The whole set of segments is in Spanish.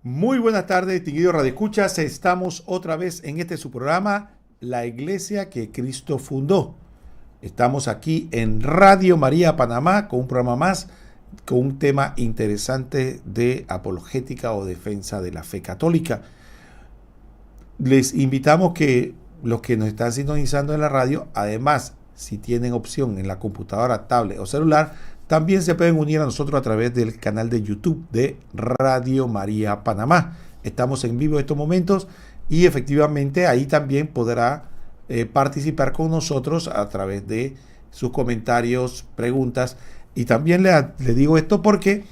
Muy buenas tardes, distinguidos radioescuchas. Estamos otra vez en su programa, La Iglesia que Cristo Fundó. Estamos aquí en Radio María Panamá con un programa más, con un tema interesante de apologética o defensa de la fe católica. Les invitamos que los que nos están sintonizando en la radio, además, si tienen opción en la computadora, tablet o celular, también se pueden unir a nosotros a través del canal de YouTube de Radio María Panamá. Estamos en vivo en estos momentos y efectivamente ahí también podrá participar con nosotros a través de sus comentarios, preguntas. Y también le digo esto porque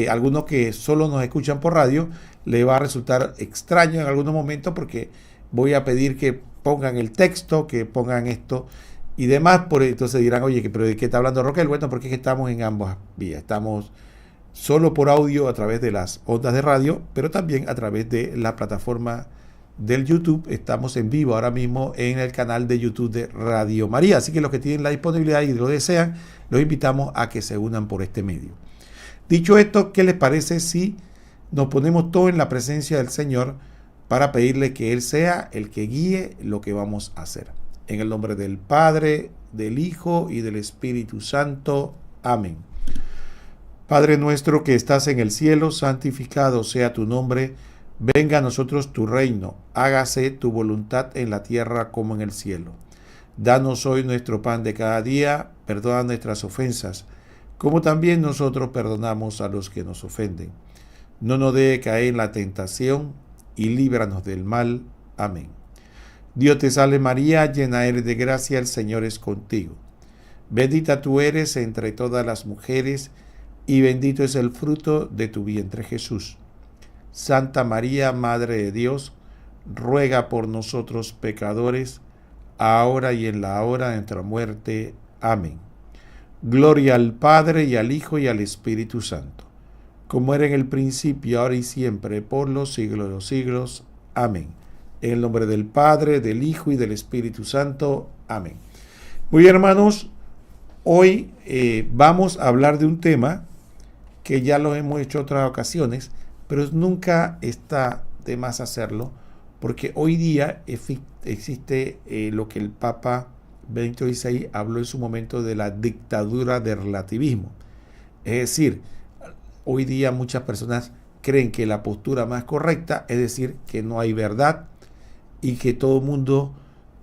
algunos que solo nos escuchan por radio, le va a resultar extraño en algunos momentos porque voy a pedir que pongan el texto, que pongan esto y demás, entonces dirán, oye, ¿pero de qué está hablando Roquel? Bueno, porque es que estamos en ambas vías. Estamos solo por audio a través de las ondas de radio, pero también a través de la plataforma del YouTube. Estamos en vivo ahora mismo en el canal de YouTube de Radio María. Así que los que tienen la disponibilidad y lo desean, los invitamos a que se unan por este medio. Dicho esto, ¿qué les parece si nos ponemos todos en la presencia del Señor para pedirle que Él sea el que guíe lo que vamos a hacer? En el nombre del Padre, del Hijo y del Espíritu Santo. Amén. Padre nuestro que estás en el cielo, santificado sea tu nombre. Venga a nosotros tu reino. Hágase tu voluntad en la tierra como en el cielo. Danos hoy nuestro pan de cada día. Perdona nuestras ofensas, como también nosotros perdonamos a los que nos ofenden. No nos deje caer en la tentación y líbranos del mal. Amén. Dios te salve María, llena eres de gracia, el Señor es contigo. Bendita tú eres entre todas las mujeres, y bendito es el fruto de tu vientre Jesús. Santa María, Madre de Dios, ruega por nosotros pecadores, ahora y en la hora de nuestra muerte. Amén. Gloria al Padre, y al Hijo, y al Espíritu Santo, como era en el principio, ahora y siempre, por los siglos de los siglos. Amén. En el nombre del Padre, del Hijo y del Espíritu Santo. Amén. Muy bien, hermanos, hoy vamos a hablar de un tema que ya lo hemos hecho en otras ocasiones, pero nunca está de más hacerlo, porque hoy día existe lo que el Papa Benedicto XVI habló en su momento de la dictadura del relativismo. Es decir, hoy día muchas personas creen que la postura más correcta es decir que no hay verdad, y que todo el mundo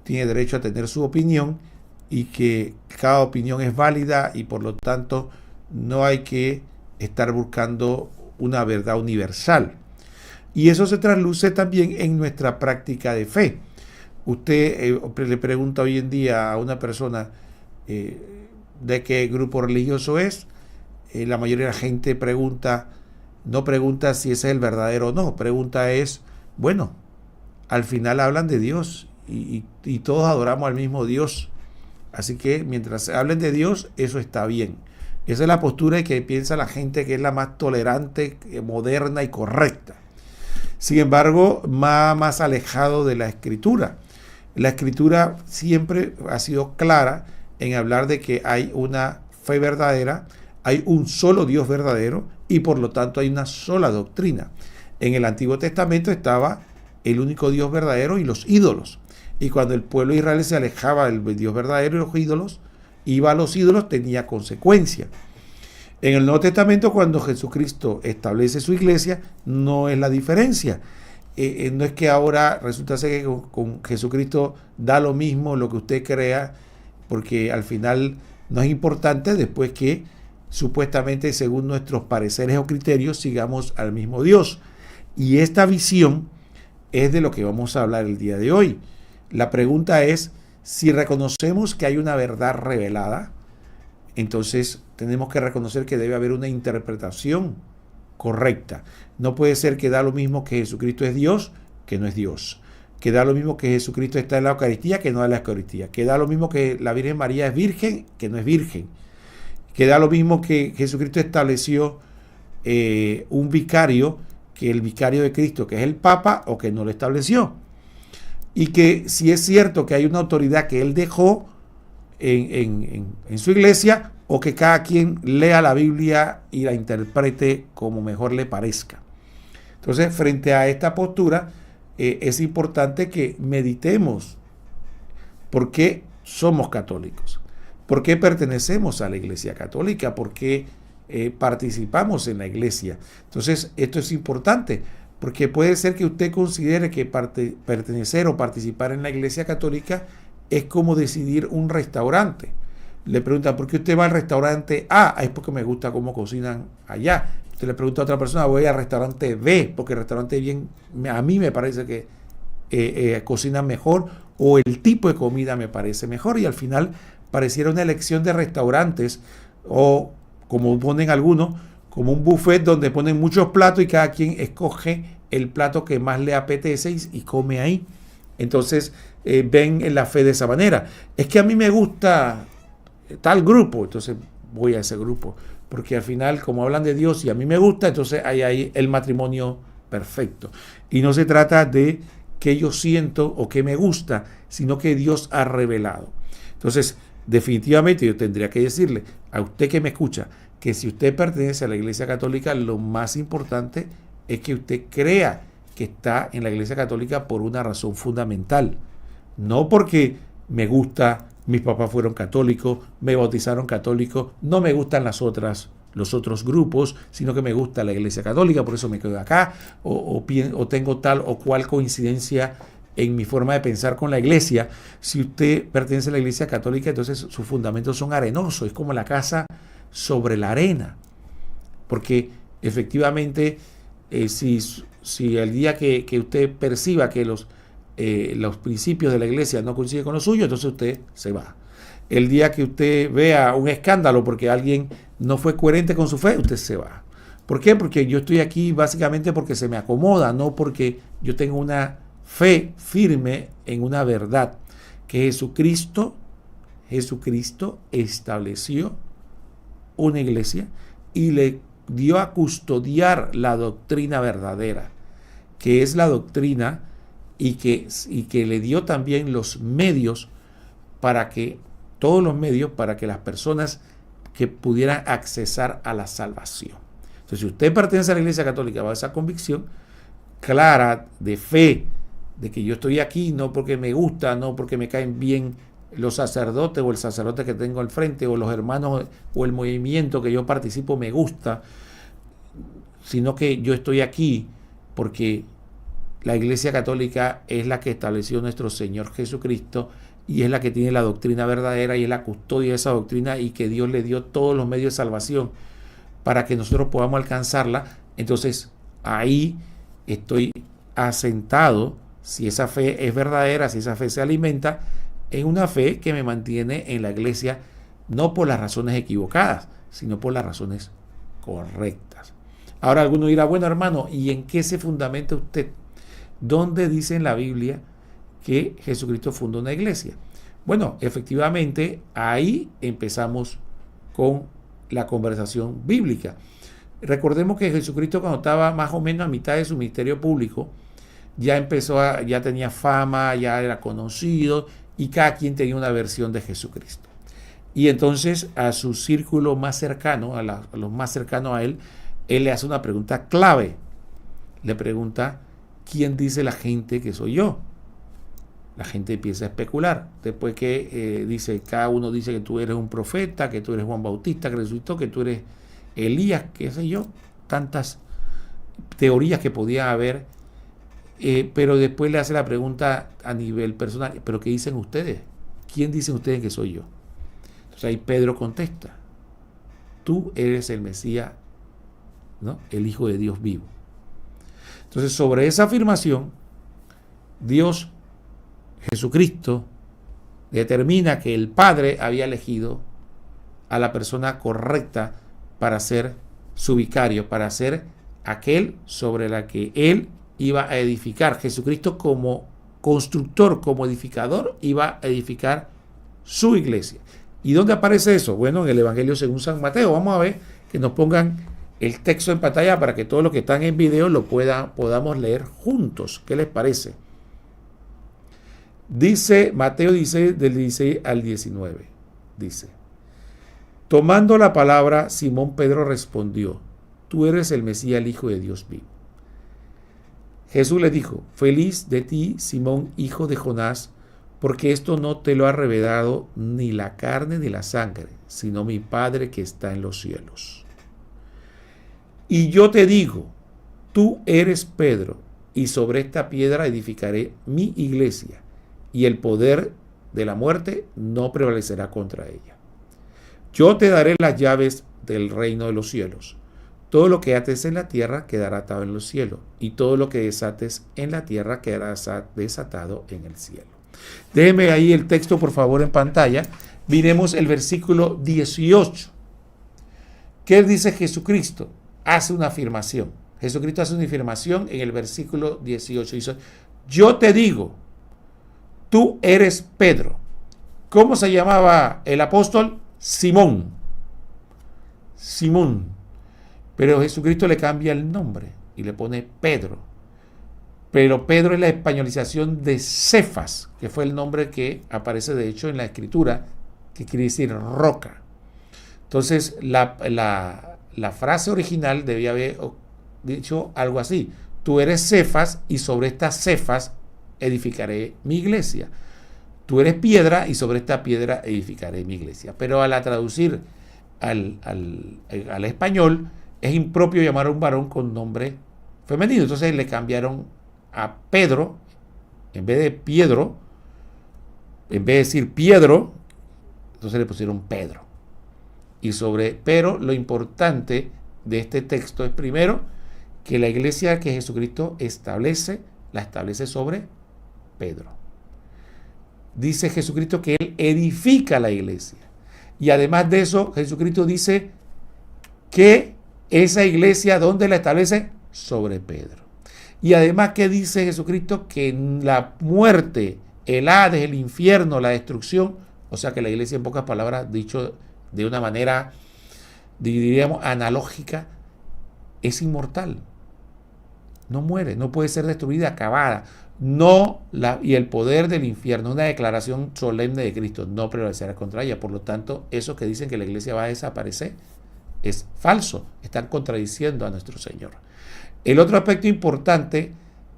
tiene derecho a tener su opinión y que cada opinión es válida y por lo tanto no hay que estar buscando una verdad universal. Y eso se trasluce también en nuestra práctica de fe. Usted le pregunta hoy en día a una persona de qué grupo religioso es. La mayoría de la gente no pregunta si ese es el verdadero o no. Pregunta es, bueno, al final hablan de Dios y todos adoramos al mismo Dios. Así que mientras hablen de Dios, eso está bien. Esa es la postura que piensa la gente que es la más tolerante, moderna y correcta. Sin embargo, más alejado de la Escritura. La Escritura siempre ha sido clara en hablar de que hay una fe verdadera, hay un solo Dios verdadero y por lo tanto hay una sola doctrina. En el Antiguo Testamento estaba el único Dios verdadero y los ídolos. Y cuando el pueblo de Israel se alejaba del Dios verdadero y los ídolos, iba a los ídolos, tenía consecuencia. En el Nuevo Testamento, cuando Jesucristo establece su iglesia, no es la diferencia. No es que ahora resulta ser que con Jesucristo da lo mismo lo que usted crea, porque al final no es importante después que supuestamente según nuestros pareceres o criterios sigamos al mismo Dios. Y esta visión es de lo que vamos a hablar el día de hoy. La pregunta es, si reconocemos que hay una verdad revelada, entonces tenemos que reconocer que debe haber una interpretación correcta. No puede ser que da lo mismo que Jesucristo es Dios, que no es Dios. Que da lo mismo que Jesucristo está en la Eucaristía, que no es la Eucaristía. Que da lo mismo que la Virgen María es virgen, que no es virgen. Que da lo mismo que Jesucristo estableció un vicario, que el vicario de Cristo, que es el Papa, o que no lo estableció. Y que si es cierto que hay una autoridad que él dejó en su iglesia, o que cada quien lea la Biblia y la interprete como mejor le parezca. Entonces, frente a esta postura, es importante que meditemos por qué somos católicos, por qué pertenecemos a la Iglesia Católica, por qué participamos en la Iglesia. Entonces, esto es importante, porque puede ser que usted considere que pertenecer o participar en la Iglesia Católica es como decidir un restaurante. Le preguntan, ¿por qué usted va al restaurante A? Es porque me gusta cómo cocinan allá. Usted le pregunta a otra persona, voy al restaurante B, porque el restaurante bien, a mí me parece que cocinan mejor, o el tipo de comida me parece mejor, y al final pareciera una elección de restaurantes, o como ponen algunos, como un buffet donde ponen muchos platos y cada quien escoge el plato que más le apetece y come ahí. Entonces ven en la fe de esa manera. Es que a mí me gusta tal grupo, entonces voy a ese grupo, porque al final, como hablan de Dios y a mí me gusta, entonces hay ahí el matrimonio perfecto. Y no se trata de que yo siento o que me gusta, sino que Dios ha revelado. Entonces, definitivamente yo tendría que decirle a usted que me escucha, que si usted pertenece a la Iglesia Católica, lo más importante es que usted crea que está en la Iglesia Católica por una razón fundamental. No porque me gusta, mis papás fueron católicos, me bautizaron católicos, no me gustan los otros grupos, sino que me gusta la Iglesia Católica, por eso me quedo acá, o tengo tal o cual coincidencia en mi forma de pensar con la Iglesia. Si usted pertenece a la Iglesia Católica, entonces sus fundamentos son arenosos, es como la casa sobre la arena, porque efectivamente si el día que usted perciba que los principios de la Iglesia no coinciden con los suyos, entonces usted se va. El día que usted vea un escándalo porque alguien no fue coherente con su fe, usted se va. ¿Por qué? Porque yo estoy aquí básicamente porque se me acomoda, no porque yo tengo una fe firme en una verdad, que Jesucristo estableció una iglesia y le dio a custodiar la doctrina verdadera, que es la doctrina y que le dio también los medios para que las personas que pudieran accesar a la salvación. Entonces, si usted pertenece a la Iglesia Católica, va a esa convicción clara de fe, de que yo estoy aquí no porque me gusta, no porque me caen bien los sacerdotes o el sacerdote que tengo al frente o los hermanos o el movimiento que yo participo me gusta, sino que yo estoy aquí porque la Iglesia Católica es la que estableció nuestro Señor Jesucristo y es la que tiene la doctrina verdadera y es la custodia de esa doctrina y que Dios le dio todos los medios de salvación para que nosotros podamos alcanzarla. Entonces ahí estoy asentado, si esa fe es verdadera, si esa fe se alimenta, en una fe que me mantiene en la iglesia, no por las razones equivocadas, sino por las razones correctas. Ahora alguno dirá, bueno hermano, ¿y en qué se fundamenta usted? ¿Dónde dice en la Biblia que Jesucristo fundó una iglesia? Bueno, efectivamente, ahí empezamos con la conversación bíblica. Recordemos que Jesucristo, cuando estaba más o menos a mitad de su ministerio público, ya tenía fama, ya era conocido y cada quien tenía una versión de Jesucristo. Y entonces a su círculo más cercano, a los más cercanos a él le hace una pregunta clave. Le pregunta, ¿quién dice la gente que soy yo? La gente empieza a especular. Después que cada uno dice que tú eres un profeta, que tú eres Juan Bautista, que resucitó, que tú eres Elías, qué sé yo, tantas teorías que podía haber. Pero después le hace la pregunta a nivel personal, ¿pero qué dicen ustedes? ¿Quién dicen ustedes que soy yo? Entonces ahí Pedro contesta, tú eres el Mesías, ¿no? El Hijo de Dios vivo. Entonces sobre esa afirmación, Dios, Jesucristo, determina que el Padre había elegido a la persona correcta para ser su vicario, para ser aquel sobre la que él iba a edificar. Jesucristo como constructor, como edificador, iba a edificar su iglesia. ¿Y dónde aparece eso? Bueno, en el Evangelio según San Mateo. Vamos a ver que nos pongan el texto en pantalla para que todos los que están en video lo podamos leer juntos. ¿Qué les parece? Dice Mateo 16, del 16 al 19. Dice, tomando la palabra, Simón Pedro respondió, tú eres el Mesías, el Hijo de Dios vivo. Jesús le dijo: feliz de ti, Simón, hijo de Jonás, porque esto no te lo ha revelado ni la carne ni la sangre, sino mi Padre que está en los cielos. Y yo te digo, tú eres Pedro, y sobre esta piedra edificaré mi iglesia, y el poder de la muerte no prevalecerá contra ella. Yo te daré las llaves del reino de los cielos. Todo lo que ates en la tierra quedará atado en los cielos, y todo lo que desates en la tierra quedará desatado en el cielo. Déjeme ahí el texto, por favor, en pantalla. Miremos el versículo 18. ¿Qué dice Jesucristo? Hace una afirmación. Jesucristo hace una afirmación en el versículo 18. Dice: yo te digo, tú eres Pedro. ¿Cómo se llamaba el apóstol? Simón. Simón. Pero Jesucristo le cambia el nombre y le pone Pedro. Pero Pedro es la españolización de Cefas, que fue el nombre que aparece de hecho en la escritura, que quiere decir roca. Entonces la frase original debía haber dicho algo así: tú eres Cefas y sobre estas Cefas edificaré mi iglesia. Tú eres piedra y sobre esta piedra edificaré mi iglesia. Pero al traducir al español, es impropio llamar a un varón con nombre femenino. Entonces le cambiaron a Pedro, en vez de Piedro, en vez de decir Piedro, entonces le pusieron Pedro. Pero lo importante de este texto es primero que la iglesia que Jesucristo establece, la establece sobre Pedro. Dice Jesucristo que Él edifica la iglesia. Y además de eso, Jesucristo dice que esa iglesia, ¿dónde la establece? Sobre Pedro. Y además, ¿qué dice Jesucristo? Que la muerte, el Hades, el infierno, la destrucción, o sea que la iglesia, en pocas palabras, dicho de una manera, diríamos, analógica, es inmortal. No muere, no puede ser destruida, acabada. Y el poder del infierno, una declaración solemne de Cristo, no prevalecerá contra ella. Por lo tanto, eso que dicen que la iglesia va a desaparecer es falso. Están contradiciendo a nuestro Señor. El otro aspecto importante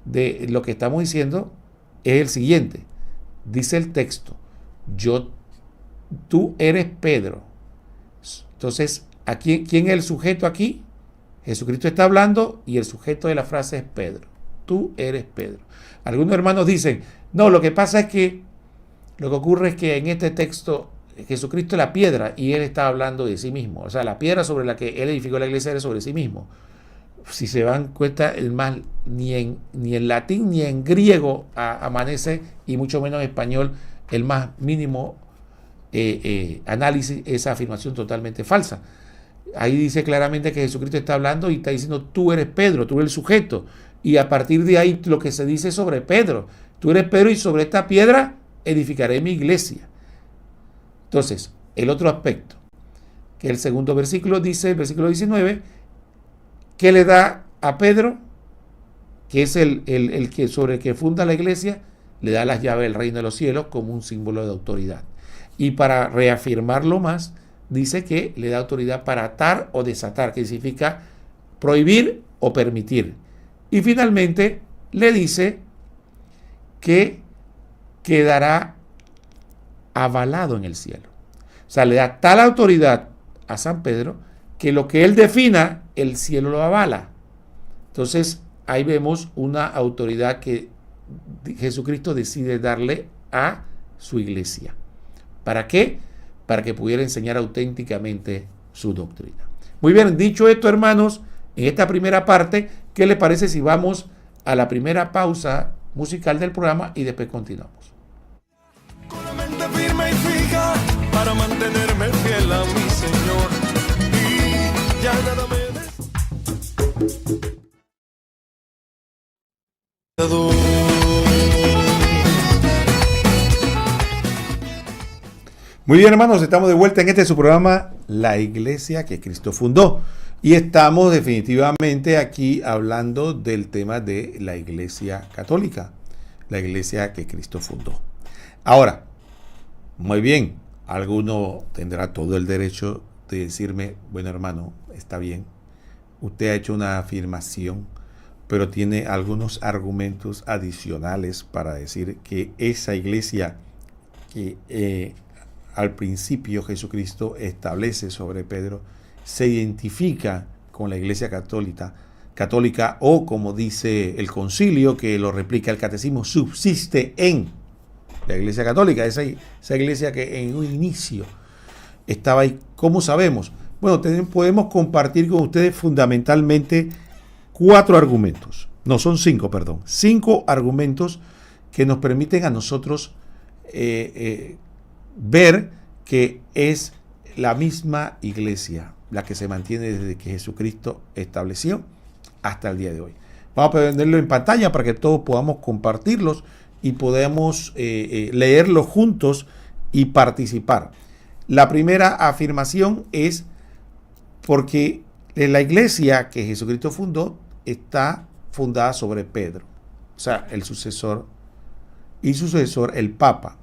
de lo que estamos diciendo es el siguiente. Dice el texto: tú eres Pedro. Entonces, ¿quién es el sujeto aquí? Jesucristo está hablando y el sujeto de la frase es Pedro. Tú eres Pedro. Algunos hermanos dicen: no, lo que pasa es que lo que ocurre es que en este texto Jesucristo es la piedra y Él está hablando de sí mismo. O sea, la piedra sobre la que Él edificó la iglesia era sobre sí mismo. Si se dan cuenta, ni en latín ni en griego amanece, y mucho menos en español, el más mínimo análisis, esa afirmación totalmente falsa. Ahí dice claramente que Jesucristo está hablando y está diciendo: tú eres Pedro, tú eres el sujeto. Y a partir de ahí lo que se dice sobre Pedro: tú eres Pedro y sobre esta piedra edificaré mi iglesia. Entonces, el otro aspecto, que el segundo versículo dice, el versículo 19, ¿qué le da a Pedro? Que es el que sobre el que funda la iglesia, le da las llaves del reino de los cielos como un símbolo de autoridad. Y para reafirmarlo más, dice que le da autoridad para atar o desatar, que significa prohibir o permitir. Y finalmente le dice que quedará avalado en el cielo. O sea, le da tal autoridad a San Pedro que lo que él defina, el cielo lo avala. Entonces, ahí vemos una autoridad que Jesucristo decide darle a su iglesia. ¿Para qué? Para que pudiera enseñar auténticamente su doctrina. Muy bien, dicho esto, hermanos, en esta primera parte, ¿qué le parece si vamos a la primera pausa musical del programa y después continuamos? Con la mente firme y fija para mantenerme fiel a mi Señor, y ya nada me Muy bien, hermanos, estamos de vuelta en su programa, La Iglesia que Cristo Fundó. Y estamos definitivamente aquí hablando del tema de la Iglesia Católica, la Iglesia que Cristo fundó. Ahora, muy bien, alguno tendrá todo el derecho de decirme: bueno, hermano, está bien, usted ha hecho una afirmación pero tiene algunos argumentos adicionales para decir que esa iglesia que al principio Jesucristo establece sobre Pedro se identifica con la iglesia católica, o como dice el concilio, que lo replica el catecismo, subsiste en la iglesia católica, esa iglesia que en un inicio estaba ahí. ¿Cómo sabemos? Bueno, podemos compartir con ustedes fundamentalmente 4 argumentos, no son 5, perdón, 5 argumentos que nos permiten a nosotros ver que es la misma iglesia la que se mantiene desde que Jesucristo estableció hasta el día de hoy. Vamos a ponerlo en pantalla para que todos podamos compartirlos y podamos leerlos juntos y participar. La primera afirmación es porque la iglesia que Jesucristo fundó está fundada sobre Pedro, o sea, el sucesor y su sucesor, el Papa.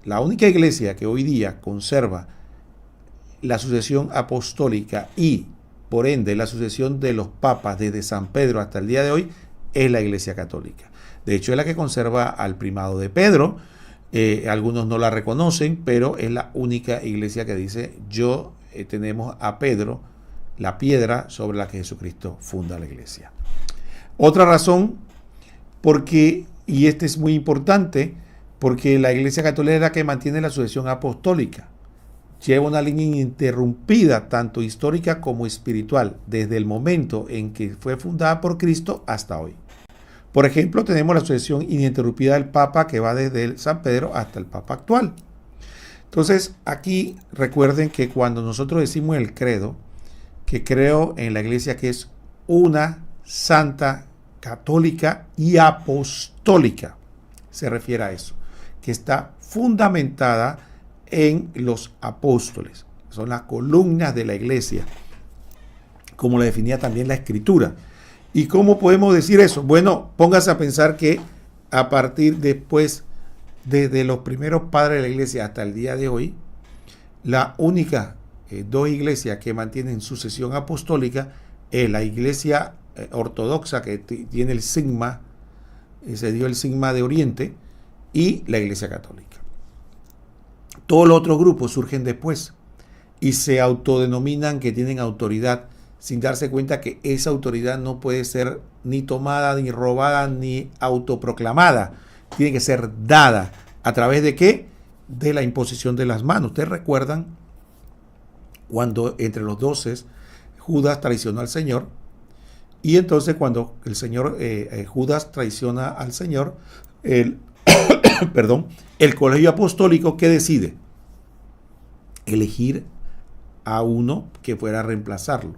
La única iglesia que hoy día conserva la sucesión apostólica y, por ende, la sucesión de los papas desde San Pedro hasta el día de hoy es la iglesia católica. De hecho, es la que conserva al primado de Pedro. Algunos no la reconocen, pero es la única iglesia que dice, tenemos a Pedro, la piedra sobre la que Jesucristo funda la iglesia. Otra razón, y este es muy importante, porque la iglesia católica es la que mantiene la sucesión apostólica. Lleva una línea ininterrumpida, tanto histórica como espiritual, desde el momento en que fue fundada por Cristo hasta hoy. Por ejemplo, tenemos la sucesión ininterrumpida del Papa, que va desde el San Pedro hasta el Papa actual. Entonces, aquí recuerden que cuando nosotros decimos el credo, que creo en la iglesia que es una, santa, católica y apostólica, se refiere a eso, que está fundamentada en los apóstoles. Son las columnas de la iglesia, como lo definía también la Escritura. ¿Y cómo podemos decir eso? Bueno, póngase a pensar que a partir después, desde los primeros padres de la iglesia hasta el día de hoy, la única 2 iglesias que mantienen sucesión apostólica es la iglesia ortodoxa, que tiene el sigma, se dio el sigma de Oriente, y la iglesia católica. Todos los otros grupos surgen después y se autodenominan que tienen autoridad, sin darse cuenta que esa autoridad no puede ser ni tomada, ni robada, ni autoproclamada. Tiene que ser dada. ¿A través de qué? De la imposición de las manos. Ustedes recuerdan cuando entre los 12 Judas traicionó al Señor, y entonces cuando el Señor Judas traiciona al Señor, el colegio apostólico, ¿qué decide? Elegir a uno que fuera a reemplazarlo.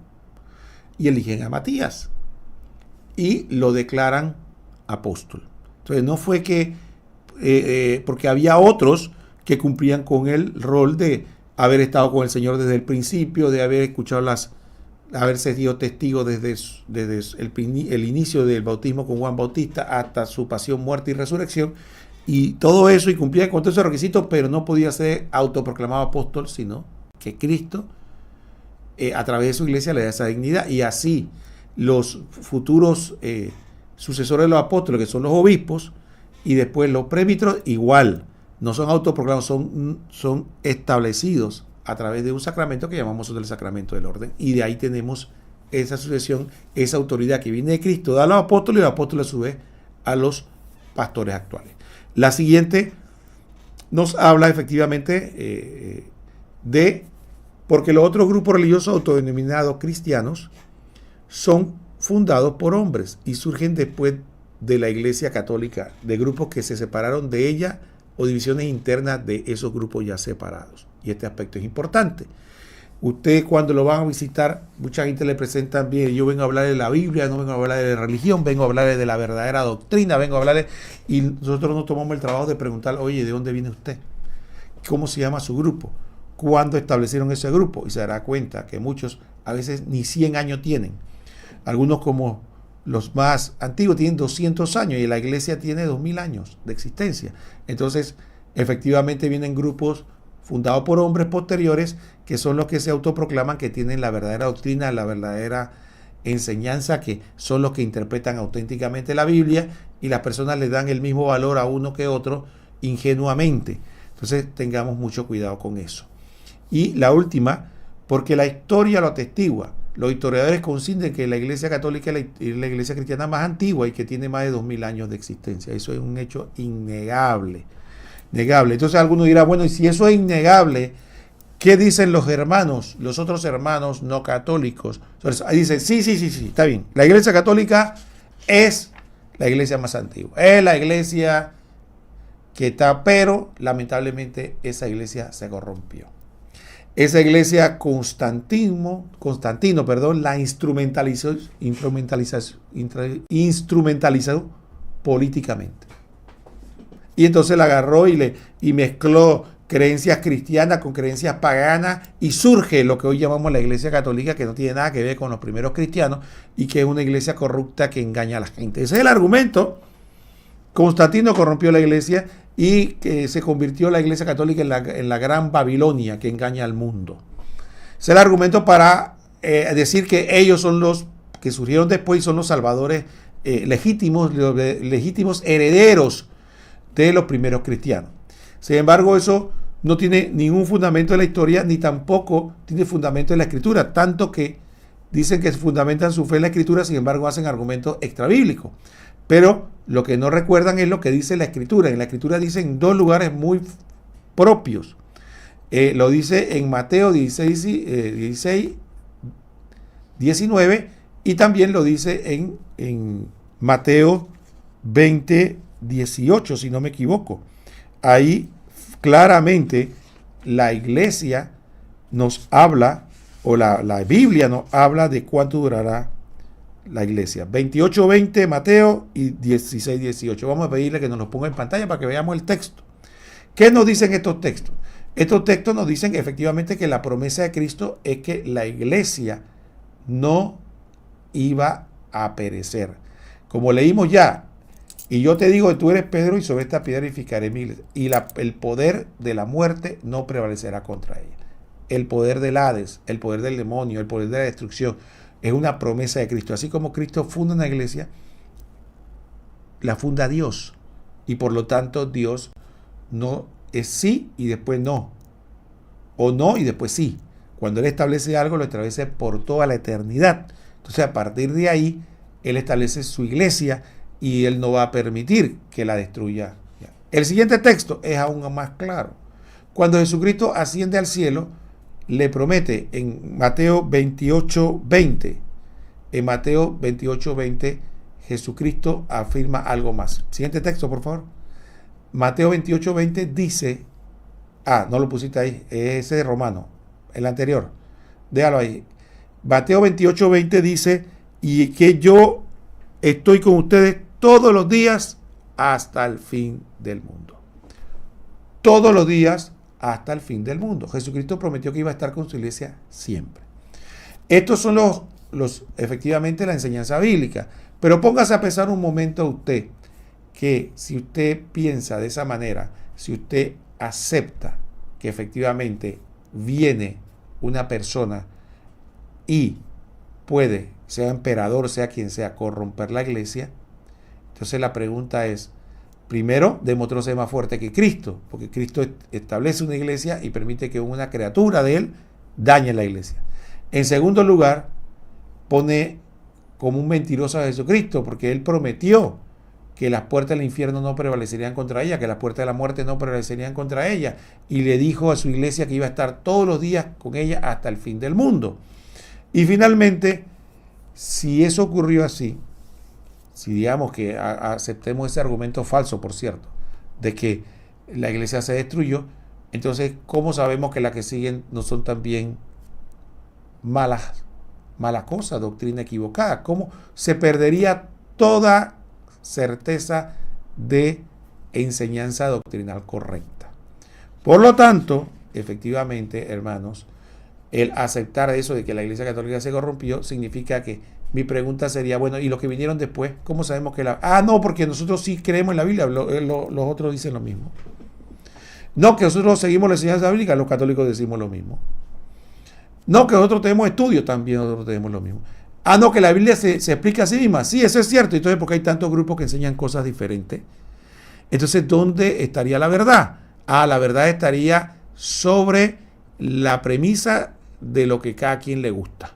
Y eligen a Matías y lo declaran apóstol. Entonces no fue que, porque había otros que cumplían con el rol de haber estado con el Señor desde el principio, de haber escuchado haberse sido testigo desde el inicio del bautismo con Juan Bautista hasta su pasión, muerte y resurrección, y todo eso, y cumplía con todos esos requisitos, pero no podía ser autoproclamado apóstol, sino que Cristo a través de su iglesia le da esa dignidad. Y así los futuros sucesores de los apóstoles, que son los obispos, y después los presbíteros, igual, no son autoproclamados, son establecidos a través de un sacramento que llamamos el sacramento del orden, y de ahí tenemos esa sucesión, esa autoridad que viene de Cristo, da a los apóstoles, y los apóstoles a su vez a los pastores actuales. La siguiente nos habla efectivamente porque los otros grupos religiosos autodenominados cristianos son fundados por hombres y surgen después de la iglesia católica, de grupos que se separaron de ella o divisiones internas de esos grupos ya separados. Y este aspecto es importante. Usted cuando lo van a visitar, mucha gente le presenta bien, yo vengo a hablar de la Biblia, no vengo a hablar de religión, vengo a hablar de la verdadera doctrina, vengo a hablar y nosotros nos tomamos el trabajo de preguntar, oye, ¿de dónde viene usted? ¿Cómo se llama su grupo? ¿Cuándo establecieron ese grupo? Y se dará cuenta que muchos a veces ni 100 años tienen. Algunos, como los más antiguos, tienen 200 años y la iglesia tiene 2000 años de existencia. Entonces, efectivamente vienen grupos fundados por hombres posteriores que son los que se autoproclaman que tienen la verdadera doctrina, la verdadera enseñanza que son los que interpretan auténticamente la Biblia y las personas le dan el mismo valor a uno que otro ingenuamente. Entonces tengamos mucho cuidado con eso. Y la última, porque la historia lo atestigua. Los historiadores coinciden que la Iglesia Católica es la iglesia cristiana más antigua y que tiene más de 2000 años de existencia. Eso es un hecho innegable. Entonces alguno dirá, bueno, y si eso es innegable, ¿qué dicen los hermanos, los otros hermanos no católicos? Entonces, ahí dicen, sí, está bien. La Iglesia Católica es la iglesia más antigua. Es la iglesia que está, pero lamentablemente esa iglesia se corrompió. Esa iglesia Constantino, la instrumentalizó políticamente. Y entonces la agarró y mezcló creencias cristianas con creencias paganas y surge lo que hoy llamamos la Iglesia Católica, que no tiene nada que ver con los primeros cristianos y que es una iglesia corrupta que engaña a la gente. Ese es el argumento. Constantino corrompió la iglesia y que se convirtió la Iglesia Católica en la gran Babilonia que engaña al mundo. Ese es el argumento para decir que ellos son los que surgieron después y son los salvadores legítimos herederos de los primeros cristianos. Sin embargo, eso no tiene ningún fundamento en la historia, ni tampoco tiene fundamento en la Escritura, tanto que dicen que fundamentan su fe en la Escritura, sin embargo hacen argumentos extrabíblicos. Pero lo que no recuerdan es lo que dice la Escritura. En la Escritura dice en dos lugares muy propios. Lo dice en Mateo 16, 19 y también lo dice en Mateo 20, 18, si no me equivoco. Ahí claramente la iglesia nos habla, o la Biblia nos habla de cuánto durará la iglesia. 28:20 Mateo y 16:18. Vamos a pedirle que nos lo ponga en pantalla para que veamos el texto. ¿Qué nos dicen estos textos? Estos textos nos dicen efectivamente que la promesa de Cristo es que la iglesia no iba a perecer. Como leímos ya, y yo te digo que tú eres Pedro y sobre esta piedra edificaré mi iglesia. Y el poder de la muerte no prevalecerá contra ella. El poder del Hades, el poder del demonio, el poder de la destrucción, es una promesa de Cristo. Así como Cristo funda una iglesia, la funda Dios. Y por lo tanto Dios no es sí y después no. O no y después sí. Cuando Él establece algo, lo establece por toda la eternidad. Entonces a partir de ahí, Él establece su iglesia y Él no va a permitir que la destruya. El siguiente texto es aún más claro. Cuando Jesucristo asciende al cielo, le promete en Mateo 28:20. En Mateo 28:20, Jesucristo afirma algo más. Siguiente texto, por favor. Mateo 28:20 dice, no lo pusiste ahí, ese es Romano, el anterior. Déjalo ahí. Mateo 28:20 dice, y que yo estoy con ustedes todos los días hasta el fin del mundo. Todos los días hasta el fin del mundo. Jesucristo prometió que iba a estar con su iglesia siempre. Estos son efectivamente la enseñanza bíblica. Pero póngase a pensar un momento usted que si usted piensa de esa manera, si usted acepta que efectivamente viene una persona y puede, sea emperador, sea quien sea, corromper la iglesia, entonces la pregunta es, primero, demostró ser más fuerte que Cristo, porque Cristo establece una iglesia y permite que una criatura de Él dañe la iglesia. En segundo lugar, pone como un mentiroso a Jesucristo, porque Él prometió que las puertas del infierno no prevalecerían contra ella, que las puertas de la muerte no prevalecerían contra ella, y le dijo a su iglesia que iba a estar todos los días con ella hasta el fin del mundo. Y finalmente, si eso ocurrió así, si digamos que aceptemos ese argumento falso, por cierto, de que la iglesia se destruyó, entonces, ¿cómo sabemos que las que siguen no son también malas cosas, doctrina equivocada? ¿Cómo se perdería toda certeza de enseñanza doctrinal correcta? Por lo tanto, efectivamente, hermanos, el aceptar eso de que la Iglesia Católica se corrompió significa que mi pregunta sería, bueno, ¿y los que vinieron después? ¿Cómo sabemos que no, porque nosotros sí creemos en la Biblia, los otros dicen lo mismo. No, que nosotros seguimos la enseñanza bíblica, los católicos decimos lo mismo. No, que nosotros tenemos estudios, también nosotros tenemos lo mismo. Ah, no, que la Biblia se explica a sí misma. Sí, eso es cierto. Entonces, ¿por qué hay tantos grupos que enseñan cosas diferentes? Entonces, ¿dónde estaría la verdad? Ah, la verdad estaría sobre la premisa de lo que cada quien le gusta.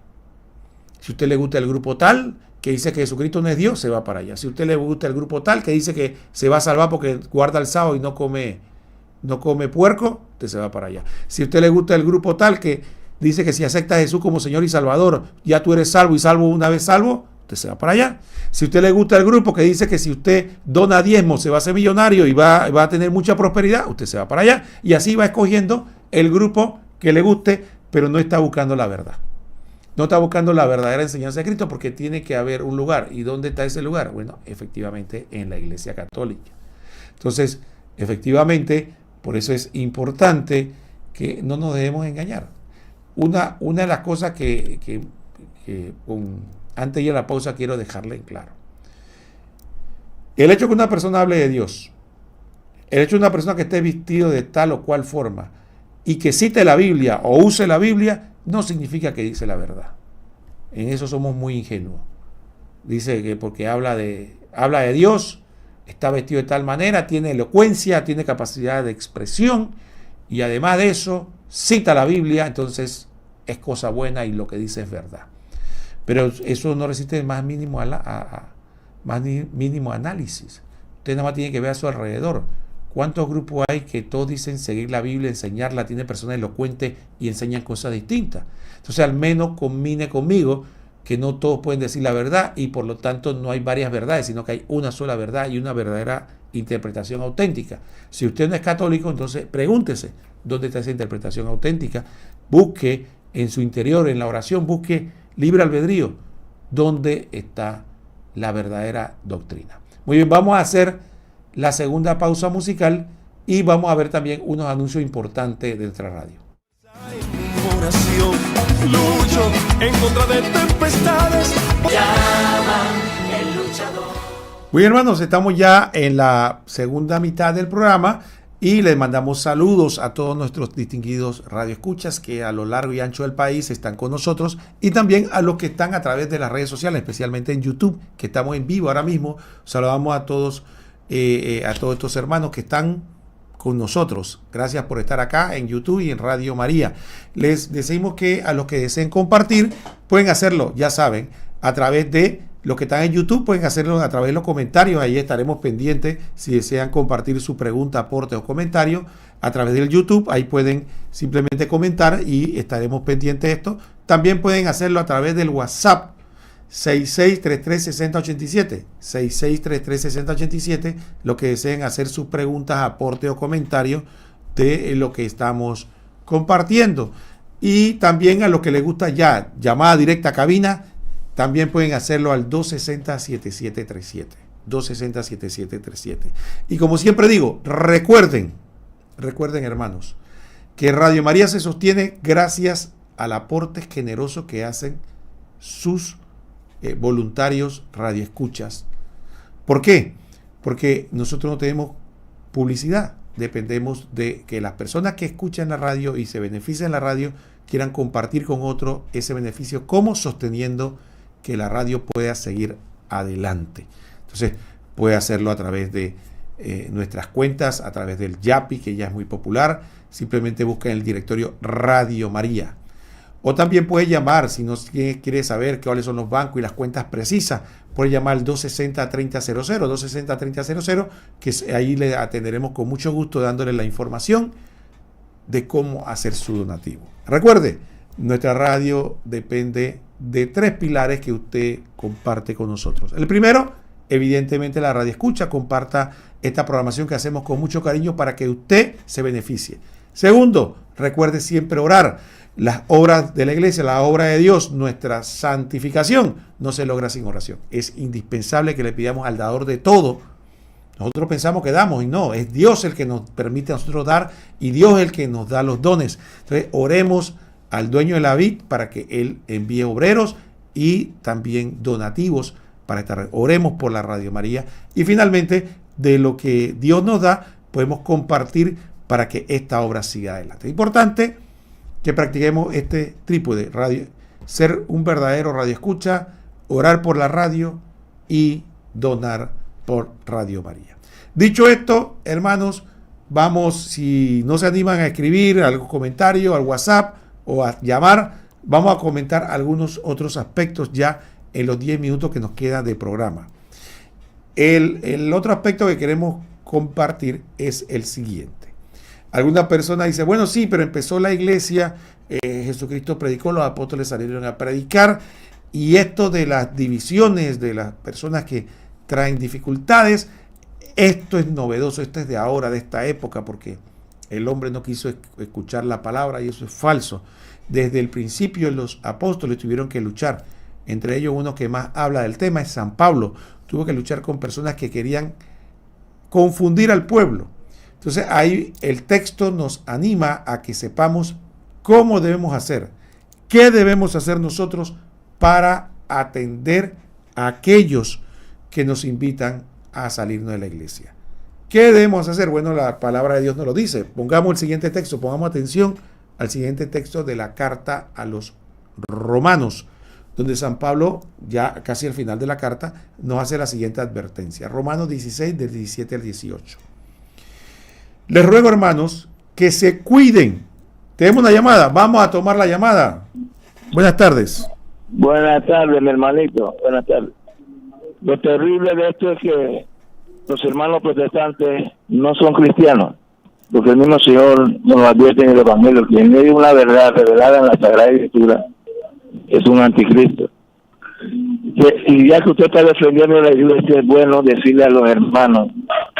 Si a usted le gusta el grupo tal, que dice que Jesucristo no es Dios, se va para allá. Si a usted le gusta el grupo tal, que dice que se va a salvar porque guarda el sábado y no come puerco, usted se va para allá. Si a usted le gusta el grupo tal, que dice que si acepta a Jesús como Señor y Salvador, ya tú eres salvo y salvo una vez salvo, usted se va para allá. Si a usted le gusta el grupo que dice que si usted dona diezmo se va a hacer millonario y va a tener mucha prosperidad, usted se va para allá. Y así va escogiendo el grupo que le guste, pero no está buscando la verdad. No está buscando la verdadera enseñanza de Cristo porque tiene que haber un lugar. ¿Y dónde está ese lugar? Bueno, efectivamente en la Iglesia Católica. Entonces, efectivamente, por eso es importante que no nos dejemos engañar. Una de las cosas que antes de ir a la pausa quiero dejarle en claro. El hecho que una persona hable de Dios, el hecho de una persona que esté vestido de tal o cual forma y que cite la Biblia o use la Biblia, no significa que dice la verdad. En eso somos muy ingenuos. Dice que porque habla de Dios, está vestido de tal manera, tiene elocuencia, tiene capacidad de expresión y además de eso cita la Biblia, entonces es cosa buena y lo que dice es verdad. Pero eso no resiste el más mínimo análisis. Usted nada más tiene que ver a su alrededor. ¿Cuántos grupos hay que todos dicen seguir la Biblia, enseñarla, tiene personas elocuentes y enseñan cosas distintas? Entonces al menos combine conmigo que no todos pueden decir la verdad y por lo tanto no hay varias verdades, sino que hay una sola verdad y una verdadera interpretación auténtica. Si usted no es católico, entonces pregúntese dónde está esa interpretación auténtica. Busque en su interior, en la oración, busque libre albedrío, dónde está la verdadera doctrina. Muy bien, vamos a hacer la segunda pausa musical y vamos a ver también unos anuncios importantes de nuestra radio. Oración, lucho en contra de tempestades. Llama el luchador. Muy bien, hermanos, estamos ya en la segunda mitad del programa y les mandamos saludos a todos nuestros distinguidos radioescuchas que a lo largo y ancho del país están con nosotros y también a los que están a través de las redes sociales, especialmente en YouTube, que estamos en vivo ahora mismo. Saludamos a todos estos hermanos que están con nosotros. Gracias por estar acá en YouTube y en Radio María. Les decimos que a los que deseen compartir pueden hacerlo, ya saben, a través de los que están en YouTube, pueden hacerlo a través de los comentarios. Ahí estaremos pendientes si desean compartir su pregunta, aporte o comentario a través del YouTube. Ahí pueden simplemente comentar y estaremos pendientes de esto. También pueden hacerlo a través del WhatsApp 66336087, 66336087, lo que deseen hacer sus preguntas, aporte o comentario de lo que estamos compartiendo. Y también a los que les gusta ya llamada directa a cabina, también pueden hacerlo al 260-7737, 260-7737. Y como siempre digo, recuerden hermanos, que Radio María se sostiene gracias al aporte generoso que hacen sus voluntarios radioescuchas. ¿Por qué? Porque nosotros no tenemos publicidad, dependemos de que las personas que escuchan la radio y se benefician en la radio quieran compartir con otros ese beneficio, como sosteniendo que la radio pueda seguir adelante. Entonces puede hacerlo a través de nuestras cuentas, a través del Yapi, que ya es muy popular. Simplemente busca en el directorio Radio María. O también puede llamar, si no quiere saber cuáles son los bancos y las cuentas precisas, puede llamar al 260-3000, 260-3000, que ahí le atenderemos con mucho gusto dándole la información de cómo hacer su donativo. Recuerde, nuestra radio depende de 3 pilares que usted comparte con nosotros. El primero, evidentemente, la radio escucha, comparta esta programación que hacemos con mucho cariño para que usted se beneficie. Segundo, recuerde siempre orar. Las obras de la iglesia, la obra de Dios, nuestra santificación no se logra sin oración. Es indispensable que le pidamos al dador de todo. Nosotros pensamos que damos y no, es Dios el que nos permite a nosotros dar y Dios el que nos da los dones. Entonces oremos al dueño de la vid para que él envíe obreros y también donativos para esta red. Oremos por la Radio María y finalmente de lo que Dios nos da podemos compartir para que esta obra siga adelante. Es importante que practiquemos este trípode, ser un verdadero radioescucha, orar por la radio y donar por Radio María. Dicho esto, hermanos, vamos, si no se animan a escribir algún comentario al WhatsApp o a llamar, vamos a comentar algunos otros aspectos ya en los 10 minutos que nos queda de programa. El otro aspecto que queremos compartir es el siguiente. Alguna persona dice, bueno, sí, pero empezó la iglesia, Jesucristo predicó, los apóstoles salieron a predicar, y esto de las divisiones, de las personas que traen dificultades, esto es novedoso, esto es de ahora, de esta época, porque el hombre no quiso escuchar la palabra, y eso es falso. Desde el principio los apóstoles tuvieron que luchar. Entre ellos, uno que más habla del tema es San Pablo. Tuvo que luchar con personas que querían confundir al pueblo. Entonces ahí el texto nos anima a que sepamos cómo debemos hacer, qué debemos hacer nosotros para atender a aquellos que nos invitan a salirnos de la iglesia. ¿Qué debemos hacer? Bueno, la palabra de Dios nos lo dice. Pongamos el siguiente texto, pongamos atención al siguiente texto de la carta a los Romanos, donde San Pablo, ya casi al final de la carta, nos hace la siguiente advertencia. Romanos 16, del 17 al 18. Les ruego, hermanos, que se cuiden. Tenemos una llamada, vamos a tomar la llamada. Buenas tardes. Buenas tardes, mi hermanito. Buenas tardes. Lo terrible de esto es que los hermanos protestantes no son cristianos, porque el mismo Señor nos advierte en el Evangelio que en medio de una verdad revelada en la Sagrada Escritura es un anticristo. Y ya que usted está defendiendo la iglesia, es bueno decirle a los hermanos,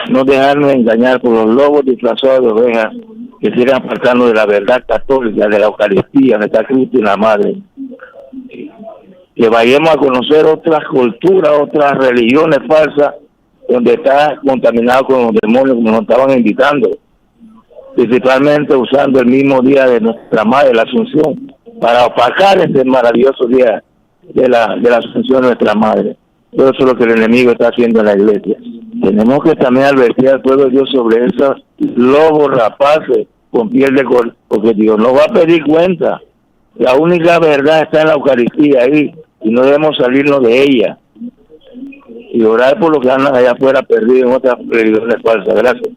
no dejarnos engañar por los lobos disfrazados de ovejas que sigan apartando de la verdad católica, de la Eucaristía, de está Cristo y la Madre. Que vayamos a conocer otras culturas, otras religiones falsas, donde está contaminado con los demonios, como nos estaban invitando, principalmente usando el mismo día de nuestra Madre, la Asunción, para opacar este maravilloso día de la Asunción de nuestra Madre. Todo eso es lo que el enemigo está haciendo en la iglesia. Tenemos que también advertir al pueblo de Dios sobre esos lobos rapaces con piel de cordero, porque Dios no va a pedir cuenta. La única verdad está en la Eucaristía ahí, y no debemos salirnos de ella. Y orar por los que andan allá afuera perdidos en otras religiones falsas. Gracias.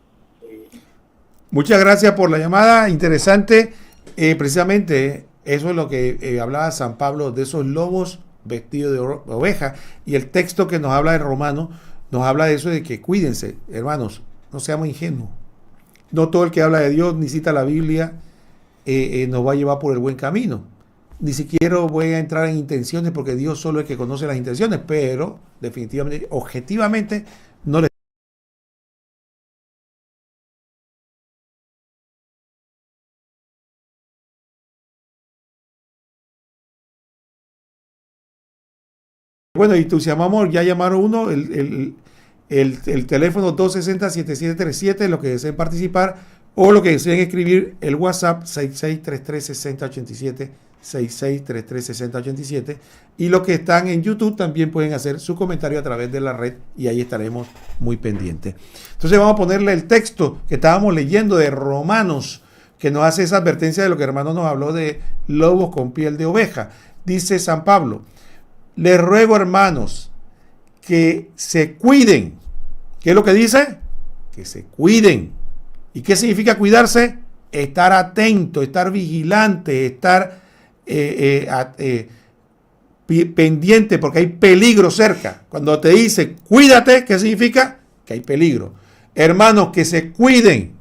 Muchas gracias por la llamada, interesante. Precisamente eso es lo que hablaba San Pablo, de esos lobos vestidos de oveja, y el texto que nos habla de Romanos nos habla de eso, de que cuídense, hermanos, no seamos ingenuos. No todo el que habla de Dios ni cita la Biblia nos va a llevar por el buen camino. Ni siquiera voy a entrar en intenciones, porque Dios solo es el que conoce las intenciones, pero definitivamente, objetivamente, no le... Bueno, y entusiasmamos, ya llamaron uno, el teléfono 260-7737, los que deseen participar, o los que deseen escribir el WhatsApp 66336087, 66336087, y los que están en YouTube también pueden hacer su comentario a través de la red, y ahí estaremos muy pendientes. Entonces vamos a ponerle el texto que estábamos leyendo de Romanos, que nos hace esa advertencia de lo que hermano nos habló de lobos con piel de oveja. Dice San Pablo: les ruego, hermanos, que se cuiden. ¿Qué es lo que dice? Que se cuiden. ¿Y qué significa cuidarse? Estar atento, estar vigilante, estar pendiente, porque hay peligro cerca. Cuando te dice cuídate, ¿qué significa? Que hay peligro. Hermanos, que se cuiden.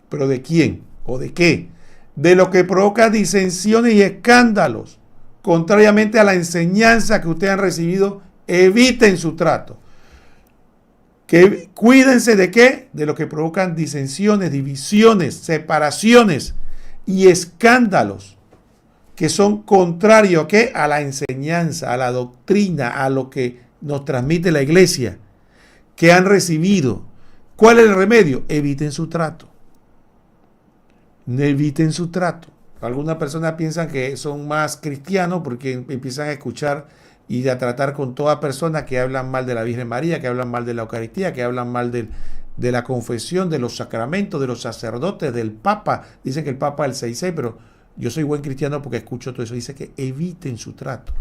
¿Pero de quién? ¿O de qué? De lo que provoca disensiones y escándalos. Contrariamente a la enseñanza que ustedes han recibido, eviten su trato. Que cuídense de qué? De lo que provocan disensiones, divisiones, separaciones y escándalos, que son contrarios ¿a qué? A la enseñanza, a la doctrina, a lo que nos transmite la iglesia, que han recibido. ¿Cuál es el remedio? Eviten su trato. Eviten su trato. Algunas personas piensan que son más cristianos porque empiezan a escuchar y a tratar con toda persona que hablan mal de la Virgen María, que hablan mal de la Eucaristía, que hablan mal de la confesión, de los sacramentos, de los sacerdotes, del Papa. Dicen que el Papa es el 6-6, pero yo soy buen cristiano porque escucho todo eso. Dice que eviten su trato.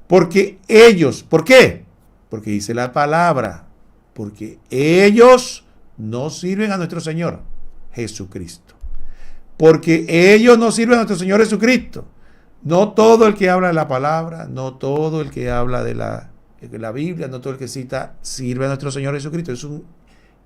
Porque ellos, ¿por qué? Porque dice la palabra, porque ellos no sirven a nuestro Señor Jesucristo. Porque ellos no sirven a nuestro Señor Jesucristo. No todo el que habla de la palabra, no todo el que habla de la Biblia, no todo el que cita sirve a nuestro Señor Jesucristo.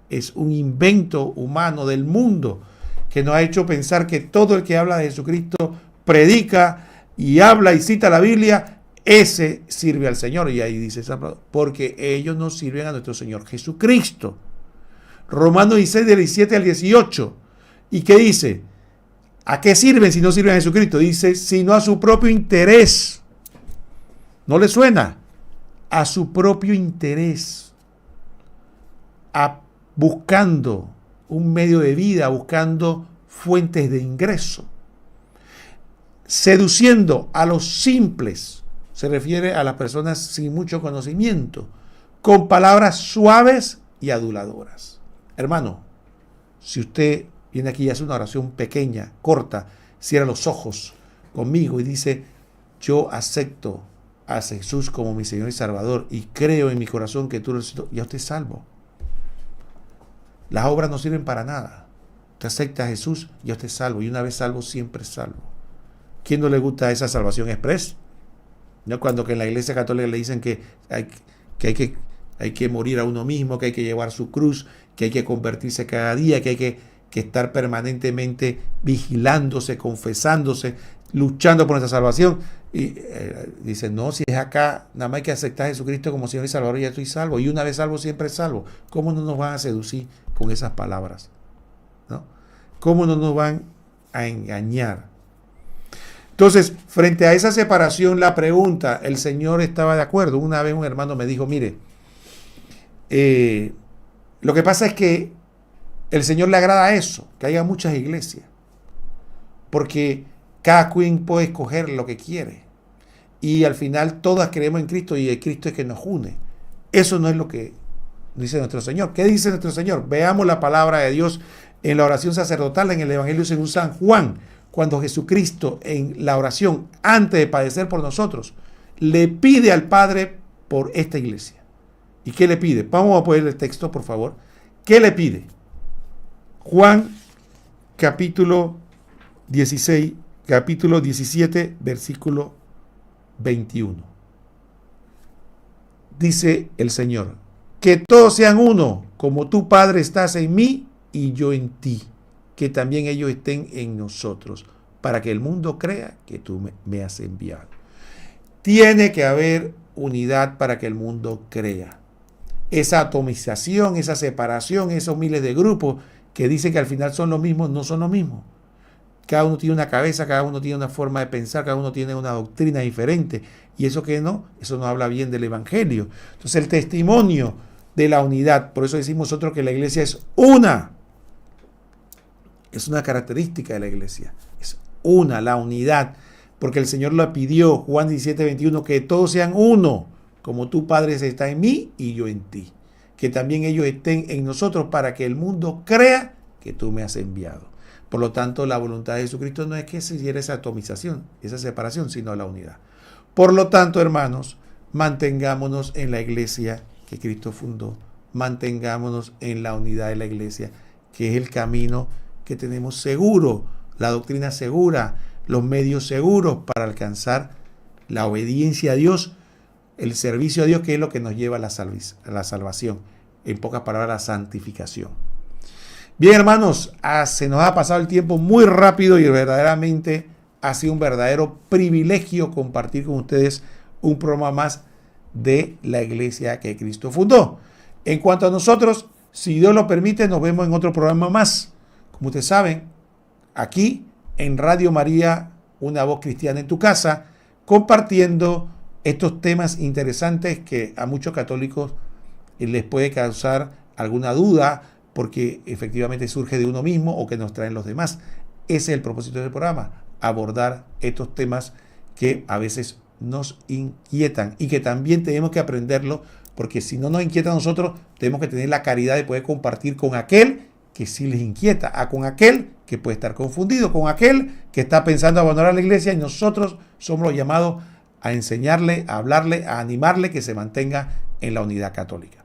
Es un invento humano del mundo que nos ha hecho pensar que todo el que habla de Jesucristo, predica y habla y cita la Biblia, ese sirve al Señor. Y ahí dice, porque ellos no sirven a nuestro Señor Jesucristo. Romanos 16, del 17 al 18. ¿Y qué dice? ¿A qué sirven si no sirven a Jesucristo? Dice, sino a su propio interés. ¿No le suena? A su propio interés. Buscando un medio de vida, buscando fuentes de ingreso. Seduciendo a los simples. Se refiere a las personas sin mucho conocimiento. Con palabras suaves y aduladoras. Hermano, si usted viene aquí y hace una oración pequeña, corta, cierra los ojos conmigo y dice, yo acepto a Jesús como mi Señor y Salvador y creo en mi corazón que tú eres, ya usted es salvo. Las obras no sirven para nada. Usted acepta a Jesús, ya usted es salvo. Y una vez salvo, siempre es salvo. ¿Quién no le gusta esa salvación express? ¿No? Cuando que en la Iglesia Católica le dicen que hay que morir a uno mismo, que hay que llevar su cruz, que hay que convertirse cada día, que hay que estar permanentemente vigilándose, confesándose, luchando por nuestra salvación. Y dicen, no, si es acá, nada más hay que aceptar a Jesucristo como Señor y Salvador y ya estoy salvo. Y una vez salvo, siempre es salvo. ¿Cómo no nos van a seducir con esas palabras? ¿No? ¿Cómo no nos van a engañar? Entonces, frente a esa separación, la pregunta, el Señor estaba de acuerdo. Una vez un hermano me dijo, mire, lo que pasa es que el Señor le agrada eso, que haya muchas iglesias, porque cada quien puede escoger lo que quiere y al final todas creemos en Cristo y el Cristo es que nos une. Eso no es lo que dice nuestro Señor. ¿Qué dice nuestro Señor? Veamos la palabra de Dios en la oración sacerdotal en el Evangelio según San Juan, cuando Jesucristo en la oración antes de padecer por nosotros le pide al Padre por esta iglesia. ¿Y qué le pide? Vamos a poner el texto, por favor. ¿Qué le pide? Juan capítulo 16, capítulo 17, versículo 21. Dice el Señor, que todos sean uno, como tú, Padre, estás en mí y yo en ti, que también ellos estén en nosotros, para que el mundo crea que tú me has enviado. Tiene que haber unidad para que el mundo crea. Esa atomización, esa separación, esos miles de grupos que dicen que al final son los mismos, no son los mismos. Cada uno tiene una cabeza, cada uno tiene una forma de pensar, cada uno tiene una doctrina diferente. Y eso no habla bien del Evangelio. Entonces el testimonio de la unidad, por eso decimos nosotros que la iglesia es una. Es una característica de la iglesia. Es una, la unidad. Porque el Señor lo pidió, Juan 17, 21, que todos sean uno, como tú, Padre, estás en mí y yo en ti. Que también ellos estén en nosotros para que el mundo crea que tú me has enviado. Por lo tanto, la voluntad de Jesucristo no es que se hiciera esa atomización, esa separación, sino la unidad. Por lo tanto, hermanos, mantengámonos en la iglesia que Cristo fundó. Mantengámonos en la unidad de la iglesia, que es el camino que tenemos seguro, la doctrina segura, los medios seguros para alcanzar la obediencia a Dios, el servicio a Dios, que es lo que nos lleva a la salvación. En pocas palabras, la santificación. Bien, hermanos, se nos ha pasado el tiempo muy rápido y verdaderamente ha sido un verdadero privilegio compartir con ustedes un programa más de la iglesia que Cristo fundó. En cuanto a nosotros, si Dios lo permite, nos vemos en otro programa más. Como ustedes saben, aquí en Radio María, una voz cristiana en tu casa, compartiendo estos temas interesantes que a muchos católicos les puede causar alguna duda porque efectivamente surge de uno mismo o que nos traen los demás. Ese es el propósito del programa, abordar estos temas que a veces nos inquietan y que también tenemos que aprenderlo, porque si no nos inquieta a nosotros, tenemos que tener la caridad de poder compartir con aquel que sí les inquieta, con aquel que puede estar confundido, con aquel que está pensando abandonar la iglesia, y nosotros somos los llamados a enseñarle, a hablarle, a animarle que se mantenga en la unidad católica.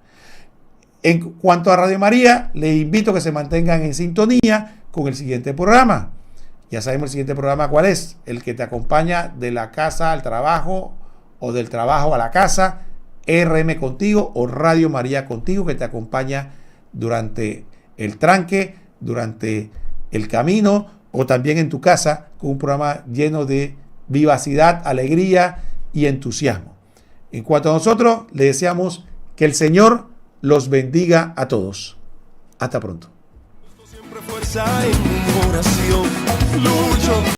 En cuanto a Radio María, les invito a que se mantengan en sintonía con el siguiente programa. Ya sabemos el siguiente programa cuál es, el que te acompaña de la casa al trabajo o del trabajo a la casa, RM Contigo o Radio María Contigo, que te acompaña durante el tranque, durante el camino o también en tu casa, con un programa lleno de vivacidad, alegría y entusiasmo. En cuanto a nosotros, le deseamos que el Señor los bendiga a todos. Hasta pronto. Siempre fuerza en mi oración, lucho.